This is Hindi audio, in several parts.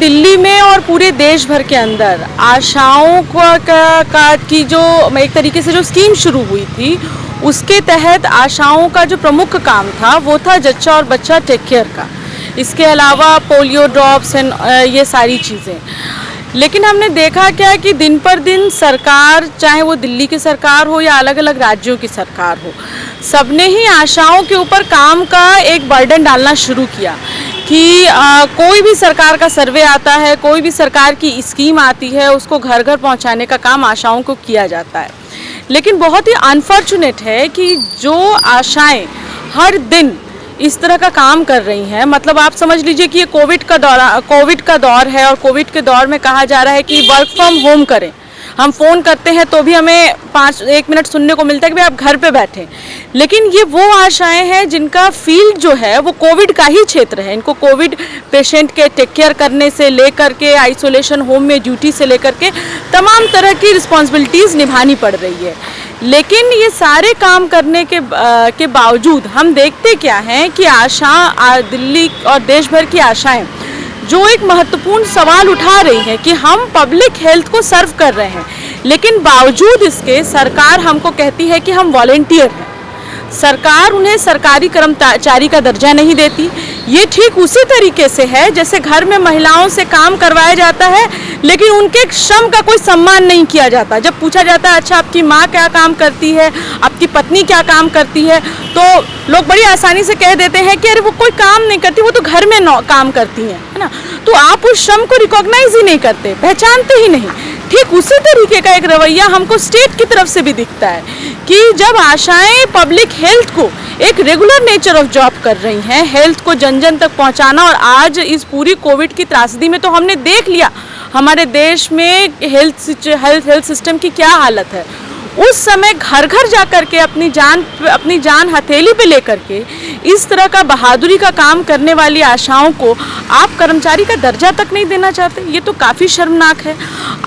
दिल्ली में और पूरे देश भर के अंदर आशाओं की जो एक तरीके से जो स्कीम शुरू हुई थी, उसके तहत आशाओं का जो प्रमुख काम था वो था जच्चा और बच्चा टेक केयर का। इसके अलावा पोलियो ड्रॉप्स एंड ये सारी चीज़ें। लेकिन हमने देखा क्या कि दिन पर दिन सरकार, चाहे वो दिल्ली की सरकार हो या अलग अलग राज्यों की सरकार हो, सबने ही आशाओं के ऊपर काम का एक बर्डन डालना शुरू किया कि कोई भी सरकार का सर्वे आता है, कोई भी सरकार की स्कीम आती है, उसको घर घर पहुंचाने का काम आशाओं को किया जाता है। लेकिन बहुत ही अनफॉर्चुनेट है कि जो आशाएं हर दिन इस तरह का काम कर रही हैं, मतलब आप समझ लीजिए कि ये कोविड का दौर है और कोविड के दौर में कहा जा रहा है कि वर्क फ्रॉम होम करें। हम फ़ोन करते हैं तो भी हमें 1 मिनट सुनने को मिलता है कि भाई आप घर पे बैठें। लेकिन ये वो आशाएं हैं जिनका फील्ड जो है वो कोविड का ही क्षेत्र है। इनको कोविड पेशेंट के टेक केयर करने से लेकर के आइसोलेशन होम में ड्यूटी से लेकर के तमाम तरह की रिस्पॉन्सिबिलिटीज़ निभानी पड़ रही है। लेकिन ये सारे काम करने के बावजूद हम देखते क्या हैं कि दिल्ली और देश भर की आशाएं जो एक महत्वपूर्ण सवाल उठा रही है कि हम पब्लिक हेल्थ को सर्व कर रहे हैं, लेकिन बावजूद इसके सरकार हमको कहती है कि हम वॉलेंटियर हैं। सरकार उन्हें सरकारी कर्मचारी का दर्जा नहीं देती। ये ठीक उसी तरीके से है जैसे घर में महिलाओं से काम करवाया जाता है लेकिन उनके श्रम का कोई सम्मान नहीं किया जाता। जब पूछा जाता है अच्छा आपकी माँ क्या काम करती है, आपकी पत्नी क्या काम करती है, तो लोग बड़ी आसानी से कह देते हैं कि अरे वो कोई काम नहीं करती, वो तो घर में काम करती है ना। तो आप उस श्रम को रिकॉग्नाइज ही नहीं करते, पहचानते ही नहीं। ठीक उसी तरीके का एक रवैया हमको स्टेट की तरफ से भी दिखता है कि जब आशाएं पब्लिक हेल्थ को एक रेगुलर नेचर ऑफ जॉब कर रही हैं, हेल्थ को जन जन तक पहुंचाना, और आज इस पूरी कोविड की त्रासदी में तो हमने देख लिया हमारे देश में हेल्थ सिस्टम की क्या हालत है। उस समय घर घर जा कर के अपनी जान हथेली पे लेकर के इस तरह का बहादुरी का काम करने वाली आशाओं को आप कर्मचारी का दर्जा तक नहीं देना चाहते, ये तो काफ़ी शर्मनाक है।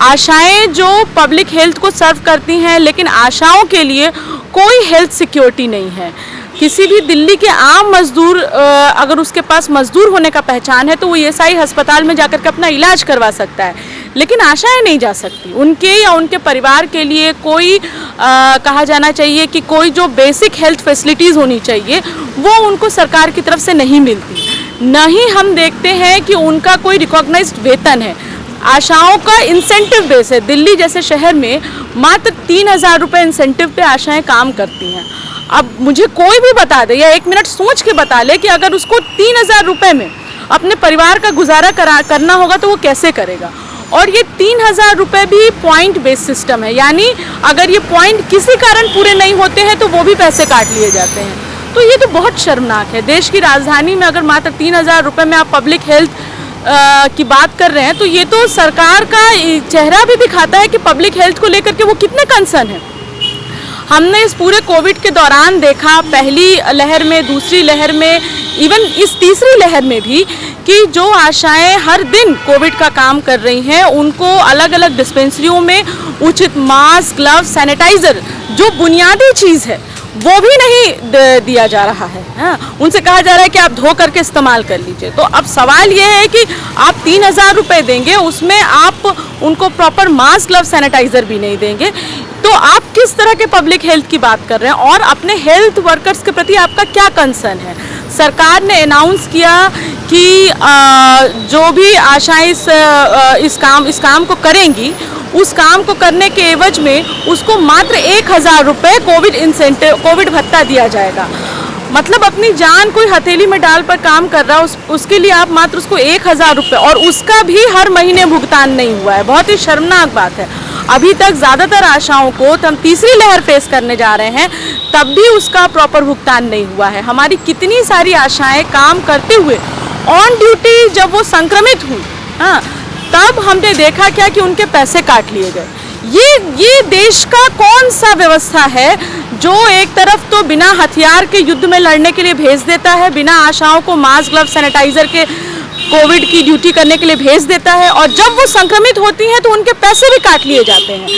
आशाएं जो पब्लिक हेल्थ को सर्व करती हैं, लेकिन आशाओं के लिए कोई हेल्थ सिक्योरिटी नहीं है। किसी भी दिल्ली के आम मजदूर, अगर उसके पास मजदूर होने का पहचान है तो वो ईएसआई अस्पताल में जाकर के अपना इलाज करवा सकता है, लेकिन आशाएं नहीं जा सकती। उनके या उनके परिवार के लिए कोई कहा जाना चाहिए कि कोई जो बेसिक हेल्थ फैसिलिटीज़ होनी चाहिए वो उनको सरकार की तरफ से नहीं मिलती। न ही हम देखते हैं कि उनका कोई रिकॉग्नाइज्ड वेतन है। आशाओं का इंसेंटिव बेस है। दिल्ली जैसे शहर में मात्र 3,000 रुपये इंसेंटिव पे आशाएं काम करती हैं। अब मुझे कोई भी बता दे या 1 मिनट सोच के बता ले कि अगर उसको 3,000 रुपये में अपने परिवार का गुजारा करना होगा तो वो कैसे करेगा। और ये 3,000 रुपये भी पॉइंट बेस सिस्टम है, यानी अगर ये पॉइंट किसी कारण पूरे नहीं होते हैं तो वो भी पैसे काट लिए जाते हैं। तो ये तो बहुत शर्मनाक है। देश की राजधानी में अगर मात्र 3,000 रुपये में आप पब्लिक हेल्थ की बात कर रहे हैं तो ये तो सरकार का चेहरा भी दिखाता है कि पब्लिक हेल्थ को लेकर के वो कितने कंसर्न है। हमने इस पूरे कोविड के दौरान देखा, पहली लहर में, दूसरी लहर में, इवन इस तीसरी लहर में भी, कि जो आशाएं हर दिन कोविड का काम कर रही हैं उनको अलग अलग डिस्पेंसरियों में उचित मास्क, ग्लव्स, सैनिटाइज़र जो बुनियादी चीज़ है वो भी नहीं दिया जा रहा है। हाँ, उनसे कहा जा रहा है कि आप धो करके इस्तेमाल कर लीजिए। तो अब सवाल ये है कि आप 3,000 रुपये देंगे, उसमें आप उनको प्रॉपर मास्क, ग्लव, सैनिटाइज़र भी नहीं देंगे, तो आप किस तरह के पब्लिक हेल्थ की बात कर रहे हैं। और अपने हेल्थ वर्कर्स के प्रति आपका क्या कंसर्न है। सरकार ने अनाउंस किया कि जो भी आशाएं इस काम को करेंगी, उस काम को करने के एवज में उसको मात्र 1,000 रुपये कोविड भत्ता दिया जाएगा। मतलब अपनी जान कोई हथेली में डाल पर काम कर रहा है, उसके लिए आप मात्र उसको 1,000 रुपये, और उसका भी हर महीने भुगतान नहीं हुआ है। बहुत ही शर्मनाक बात है। अभी तक ज़्यादातर आशाओं को, हम तीसरी लहर फेस करने जा रहे हैं, तब भी उसका प्रॉपर भुगतान नहीं हुआ है। हमारी कितनी सारी आशाएं काम करते हुए ऑन ड्यूटी जब वो संक्रमित हुई, हाँ, तब हमने देखा क्या कि उनके पैसे काट लिए गए। ये देश का कौन सा व्यवस्था है जो एक तरफ तो बिना हथियार के युद्ध में लड़ने के लिए भेज देता है, बिना आशाओं को मास्क, ग्लव, सैनिटाइज़र के कोविड की ड्यूटी करने के लिए भेज देता है, और जब वो संक्रमित होती हैं तो उनके पैसे भी काट लिए जाते हैं।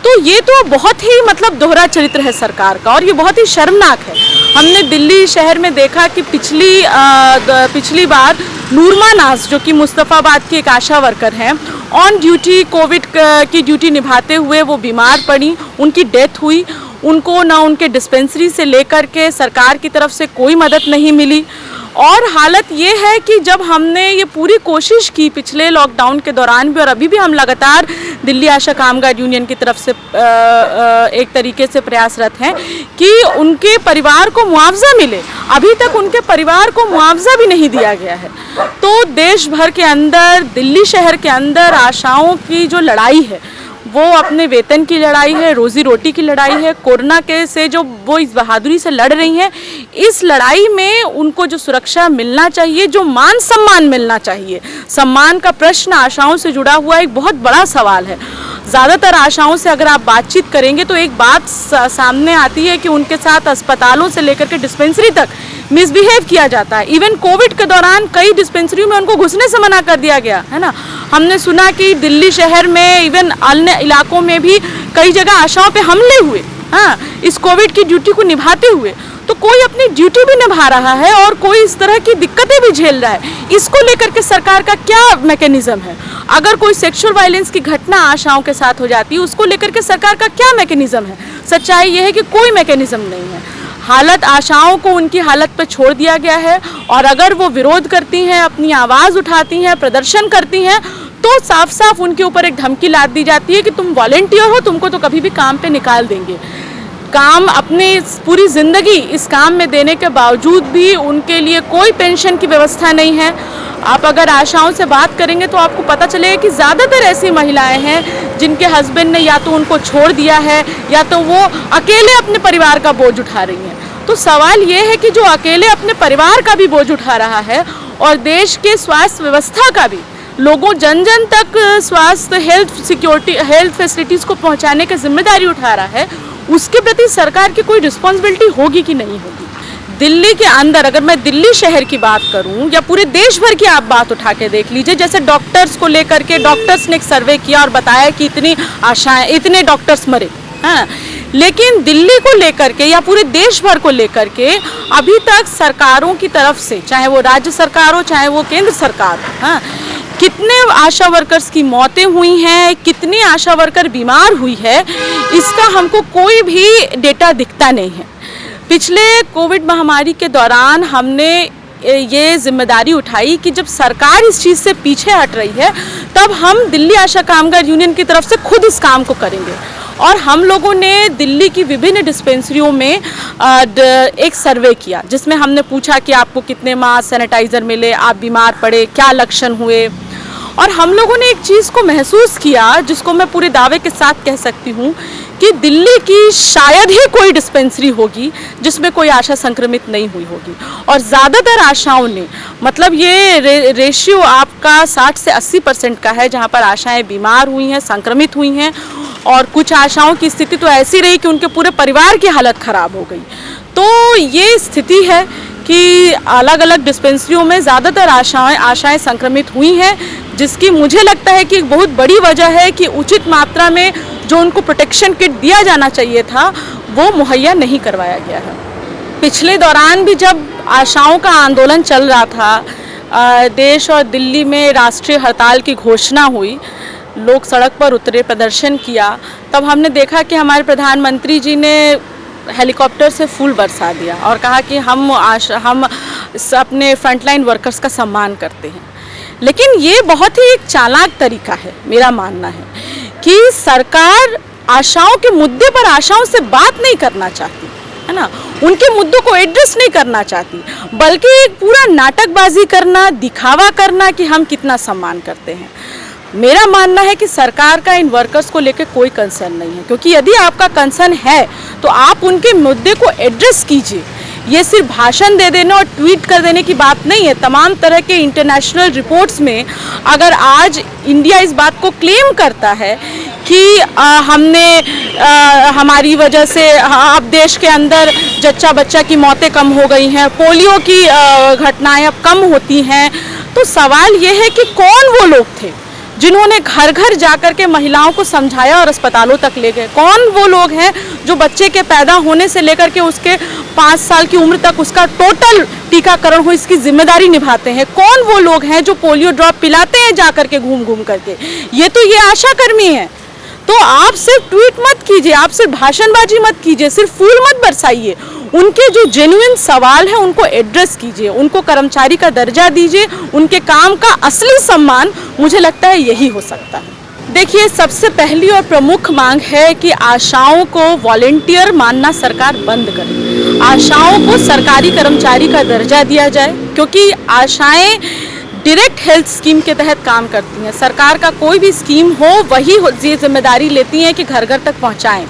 तो ये तो बहुत ही मतलब दोहरा चरित्र है सरकार का, और ये बहुत ही शर्मनाक है। हमने दिल्ली शहर में देखा कि पिछली बार नूरमा नाज, जो कि मुस्तफ़ाबाद की एक आशा वर्कर हैं, ऑन ड्यूटी कोविड की ड्यूटी निभाते हुए वो बीमार पड़ी, उनकी डेथ हुई। उनको ना उनके डिस्पेंसरी से लेकर के सरकार की तरफ से कोई मदद नहीं मिली। और हालत ये है कि जब हमने ये पूरी कोशिश की पिछले लॉकडाउन के दौरान भी, और अभी भी हम लगातार दिल्ली आशा कामगार यूनियन की तरफ से एक तरीके से प्रयासरत हैं कि उनके परिवार को मुआवजा मिले, अभी तक उनके परिवार को मुआवजा भी नहीं दिया गया है। तो देश भर के अंदर, दिल्ली शहर के अंदर आशाओं की जो लड़ाई है वो अपने वेतन की लड़ाई है, रोजी रोटी की लड़ाई है। कोरोना के से जो वो इस बहादुरी से लड़ रही हैं, इस लड़ाई में उनको जो सुरक्षा मिलना चाहिए, जो मान सम्मान मिलना चाहिए, सम्मान का प्रश्न आशाओं से जुड़ा हुआ एक बहुत बड़ा सवाल है। ज़्यादातर आशाओं से अगर आप बातचीत करेंगे तो एक बात सामने आती है कि उनके साथ अस्पतालों से लेकर के डिस्पेंसरी तक मिसबिहेव किया जाता है। इवन कोविड के दौरान कई डिस्पेंसरी में उनको घुसने से मना कर दिया गया है ना। हमने सुना कि दिल्ली शहर में, इवन अन्य इलाकों में भी कई जगह आशाओं पे हमले हुए, हाँ, इस कोविड की ड्यूटी को निभाते हुए। तो कोई अपनी ड्यूटी भी निभा रहा है और कोई इस तरह की दिक्कतें भी झेल रहा है। इसको लेकर के सरकार का क्या मैकेनिज्म है? अगर कोई सेक्सुअल वायलेंस की घटना आशाओं के साथ हो जाती है, उसको लेकर के सरकार का क्या मैकेनिज्म है? सच्चाई ये है कि कोई मैकेनिज्म नहीं है। हालत आशाओं को उनकी हालत पे छोड़ दिया गया है, और अगर वो विरोध करती हैं, अपनी आवाज़ उठाती हैं, प्रदर्शन करती हैं, तो साफ साफ उनके ऊपर एक धमकी लाद दी जाती है कि तुम वॉलंटियर हो, तुमको तो कभी भी काम पे निकाल देंगे। काम अपनी पूरी ज़िंदगी इस काम में देने के बावजूद भी उनके लिए कोई पेंशन की व्यवस्था नहीं है। आप अगर आशाओं से बात करेंगे तो आपको पता चलेगा कि ज़्यादातर ऐसी महिलाएं हैं जिनके हस्बैंड ने या तो उनको छोड़ दिया है, या तो वो अकेले अपने परिवार का बोझ उठा रही हैं। तो सवाल ये है कि जो अकेले अपने परिवार का भी बोझ उठा रहा है और देश के स्वास्थ्य व्यवस्था का भी, लोगों जन जन तक स्वास्थ्य, हेल्थ फैसिलिटीज़ को पहुंचाने की जिम्मेदारी उठा रहा है, उसके प्रति सरकार की कोई रिस्पॉन्सिबिलिटी होगी कि नहीं होगी? दिल्ली के अंदर, अगर मैं दिल्ली शहर की बात करूं या पूरे देश भर की आप बात उठा के देख लीजिए, जैसे डॉक्टर्स को लेकर के डॉक्टर्स ने एक सर्वे किया और बताया कि इतनी आशाएं, इतने डॉक्टर्स मरे, हाँ, लेकिन दिल्ली को लेकर के या पूरे देश भर को लेकर के अभी तक सरकारों की तरफ से, चाहे वो राज्य सरकार हो चाहे वो केंद्र सरकार हो, हाँ, कितने आशा वर्कर्स की मौतें हुई हैं, कितनी आशा वर्कर बीमार हुई है, इसका हमको कोई भी डेटा दिखता नहीं है। पिछले कोविड महामारी के दौरान हमने ये जिम्मेदारी उठाई कि जब सरकार इस चीज़ से पीछे हट रही है, तब हम दिल्ली आशा कामगार यूनियन की तरफ से खुद इस काम को करेंगे। और हम लोगों ने दिल्ली की विभिन्न डिस्पेंसरियों में एक सर्वे किया, जिसमें हमने पूछा कि आपको कितने मास्क, सैनिटाइज़र मिले, आप बीमार पड़े, क्या लक्षण हुए। और हम लोगों ने एक चीज़ को महसूस किया, जिसको मैं पूरे दावे के साथ कह सकती हूँ कि दिल्ली की शायद ही कोई डिस्पेंसरी होगी जिसमें कोई आशा संक्रमित नहीं हुई होगी। और ज़्यादातर आशाओं ने, मतलब ये रेशियो आपका 60 से 80% का है, जहाँ पर आशाएं बीमार हुई हैं, संक्रमित हुई हैं, और कुछ आशाओं की स्थिति तो ऐसी रही कि उनके पूरे परिवार की हालत ख़राब हो गई। तो ये स्थिति है कि अलग अलग डिस्पेंसरियों में ज़्यादातर आशाएं संक्रमित हुई हैं, जिसकी मुझे लगता है कि एक बहुत बड़ी वजह है कि उचित मात्रा में जो उनको प्रोटेक्शन किट दिया जाना चाहिए था वो मुहैया नहीं करवाया गया है। पिछले दौरान भी जब आशाओं का आंदोलन चल रहा था, देश और दिल्ली में राष्ट्रीय हड़ताल की घोषणा हुई, लोग सड़क पर उतरे, प्रदर्शन किया, तब हमने देखा कि हमारे प्रधानमंत्री जी ने हेलीकॉप्टर से फूल बरसा दिया और कहा कि हम अपने फ्रंटलाइन वर्कर्स का सम्मान करते हैं। लेकिन ये बहुत ही एक चालाक तरीका है, मेरा मानना है, कि सरकार आशाओं के मुद्दे पर आशाओं से बात नहीं करना चाहती है ना, उनके मुद्दों को एड्रेस नहीं करना चाहती, बल्कि एक पूरा नाटकबाजी करना, दिखावा करना कि हम कितना सम्मान करते हैं। मेरा मानना है कि सरकार का इन वर्कर्स को लेकर कोई कंसर्न नहीं है, क्योंकि यदि आपका कंसर्न है तो आप उनके मुद्दे को एड्रेस कीजिए। ये सिर्फ भाषण दे देने और ट्वीट कर देने की बात नहीं है। तमाम तरह के इंटरनेशनल रिपोर्ट्स में अगर आज इंडिया इस बात को क्लेम करता है कि हमारी वजह से अब देश के अंदर जच्चा बच्चा की मौतें कम हो गई हैं, पोलियो की घटनाएं अब कम होती हैं, तो सवाल ये है कि कौन वो लोग थे जिन्होंने घर घर जाकर के महिलाओं को समझाया और अस्पतालों तक ले गए। कौन वो लोग हैं जो बच्चे के पैदा होने से लेकर के उसके 5 साल की उम्र तक उसका टोटल टीकाकरण हो, इसकी जिम्मेदारी निभाते हैं? कौन वो लोग हैं जो पोलियो ड्रॉप पिलाते हैं जाकर के घूम घूम करके? ये तो ये आशा कर्मी है। तो आप सिर्फ ट्वीट मत कीजिए, आप सिर्फ भाषणबाजी मत कीजिए, सिर्फ फूल मत बरसाइए। उनके जो जेन्युइन सवाल है उनको एड्रेस कीजिए, उनको कर्मचारी का दर्जा दीजिए। उनके काम का असली सम्मान मुझे लगता है यही हो सकता है। देखिए, सबसे पहली और प्रमुख मांग है कि आशाओं को वॉलेंटियर मानना सरकार बंद करे। आशाओं को सरकारी कर्मचारी का दर्जा दिया जाए, क्योंकि आशाएं डायरेक्ट हेल्थ स्कीम के तहत काम करती हैं। सरकार का कोई भी स्कीम हो वही ये जिम्मेदारी लेती हैं कि घर घर तक पहुंचाएं।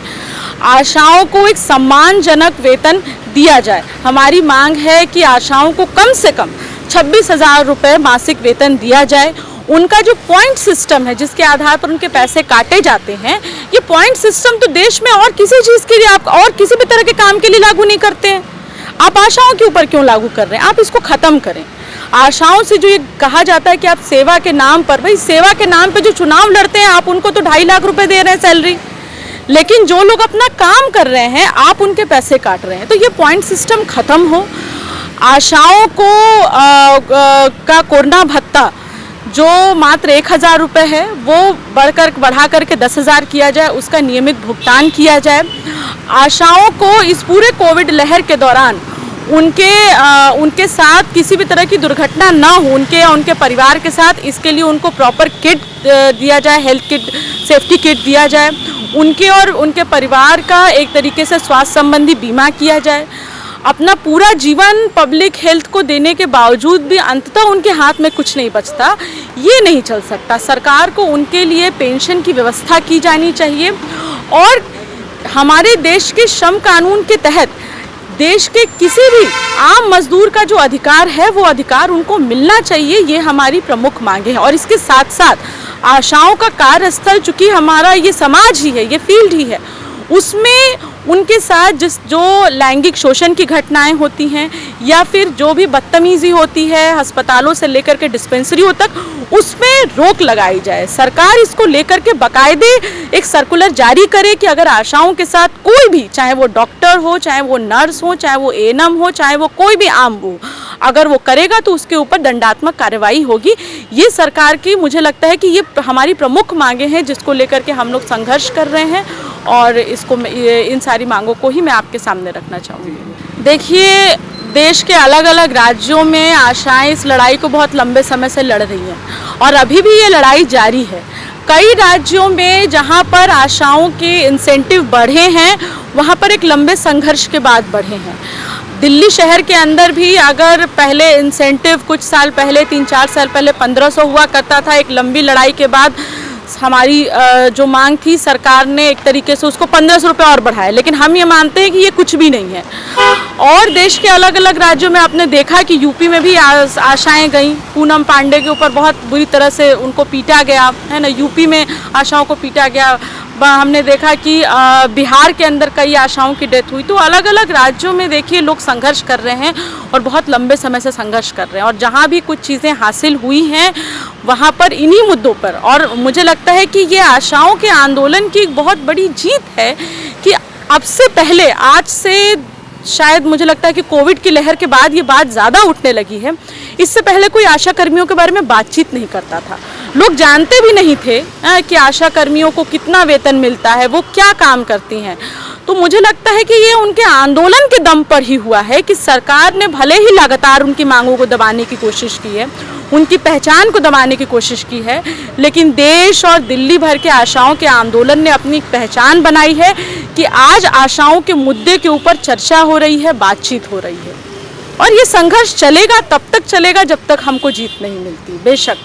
आशाओं को एक सम्मानजनक वेतन दिया जाए। हमारी मांग है कि आशाओं को कम से कम 26,000 रुपये मासिक वेतन दिया जाए। उनका जो पॉइंट सिस्टम है जिसके आधार पर उनके पैसे काटे जाते हैं, ये पॉइंट सिस्टम तो देश में और किसी चीज़ के लिए, आप और किसी भी तरह के काम के लिए लागू नहीं करते हैं। आप आशाओं के ऊपर क्यों लागू कर रहे हैं? आप इसको ख़त्म करें। आशाओं से जो ये कहा जाता है कि आप सेवा के नाम पर, भाई सेवा के नाम पे जो चुनाव लड़ते हैं आप उनको तो 2.5 लाख रुपए दे रहे हैं सैलरी, लेकिन जो लोग अपना काम कर रहे हैं आप उनके पैसे काट रहे हैं। तो ये पॉइंट सिस्टम ख़त्म हो। आशाओं को का कोरोना भत्ता जो मात्र 1,000 रुपये है वो बढ़ा करके 10,000 किया जाए, उसका नियमित भुगतान किया जाए। आशाओं को इस पूरे कोविड लहर के दौरान उनके साथ किसी भी तरह की दुर्घटना ना हो, उनके परिवार के साथ, इसके लिए उनको प्रॉपर किट दिया जाए, हेल्थ किट, सेफ्टी किट दिया जाए। उनके और उनके परिवार का एक तरीके से स्वास्थ्य संबंधी बीमा किया जाए। अपना पूरा जीवन पब्लिक हेल्थ को देने के बावजूद भी अंततः उनके हाथ में कुछ नहीं बचता, ये नहीं चल सकता। सरकार को उनके लिए पेंशन की व्यवस्था की जानी चाहिए और हमारे देश के श्रम कानून के तहत देश के किसी भी आम मजदूर का जो अधिकार है वो अधिकार उनको मिलना चाहिए। ये हमारी प्रमुख मांगे हैं। और इसके साथ साथ आशाओं का कार्यस्थल, चूँकि हमारा ये समाज ही है, ये फील्ड ही है, उसमें उनके साथ जो लैंगिक शोषण की घटनाएं होती हैं या फिर जो भी बदतमीज़ी होती है अस्पतालों से लेकर के डिस्पेंसरियों तक, उसमें रोक लगाई जाए। सरकार इसको लेकर के बाकायदे एक सर्कुलर जारी करे कि अगर आशाओं के साथ कोई भी, चाहे वो डॉक्टर हो, चाहे वो नर्स हो, चाहे वो एएनएम हो, चाहे वो कोई भी आम हो, अगर वो करेगा तो उसके ऊपर दंडात्मक कार्रवाई होगी। ये सरकार की, मुझे लगता है कि ये हमारी प्रमुख मांगे हैं जिसको लेकर के हम लोग संघर्ष कर रहे हैं और इन सारी मांगों को ही मैं आपके सामने रखना चाहूँगी। देखिए, देश के अलग अलग राज्यों में आशाएं इस लड़ाई को बहुत लंबे समय से लड़ रही हैं और अभी भी ये लड़ाई जारी है। कई राज्यों में जहाँ पर आशाओं के इंसेंटिव बढ़े हैं वहाँ पर एक लंबे संघर्ष के बाद बढ़े हैं। दिल्ली शहर के अंदर भी अगर पहले इंसेंटिव कुछ साल पहले, 3-4 साल पहले 1500 हुआ करता था, एक लंबी लड़ाई के बाद हमारी जो मांग थी सरकार ने एक तरीके से उसको 1500 रुपये और बढ़ाया, लेकिन हम ये मानते हैं कि ये कुछ भी नहीं है। और देश के अलग अलग राज्यों में आपने देखा कि यूपी में भी आशाएं गईं, पूनम पांडे के ऊपर बहुत बुरी तरह से उनको पीटा गया है ना, यूपी में आशाओं को पीटा गया। हमने देखा कि बिहार के अंदर कई आशाओं की डेथ हुई। तो अलग अलग राज्यों में देखिए लोग संघर्ष कर रहे हैं और बहुत लंबे समय से संघर्ष कर रहे हैं और जहाँ भी कुछ चीज़ें हासिल हुई हैं वहाँ पर इन्हीं मुद्दों पर, और मुझे लगता है कि ये आशाओं के आंदोलन की एक बहुत बड़ी जीत है कि अब से पहले, आज से शायद मुझे लगता है कि कोविड की लहर के बाद ये बात ज़्यादा उठने लगी है। इससे पहले कोई आशा कर्मियों के बारे में बातचीत नहीं करता था, लोग जानते भी नहीं थे कि आशा कर्मियों को कितना वेतन मिलता है, वो क्या काम करती हैं। तो मुझे लगता है कि ये उनके आंदोलन के दम पर ही हुआ है कि सरकार ने भले ही लगातार उनकी मांगों को दबाने की कोशिश की है, उनकी पहचान को दबाने की कोशिश की है, लेकिन देश और दिल्ली भर के आशाओं के आंदोलन ने अपनी पहचान बनाई है कि आज आशाओं के मुद्दे के ऊपर चर्चा हो रही है, बातचीत हो रही है। और ये संघर्ष चलेगा, तब तक चलेगा जब तक हमको जीत नहीं मिलती, बेशक।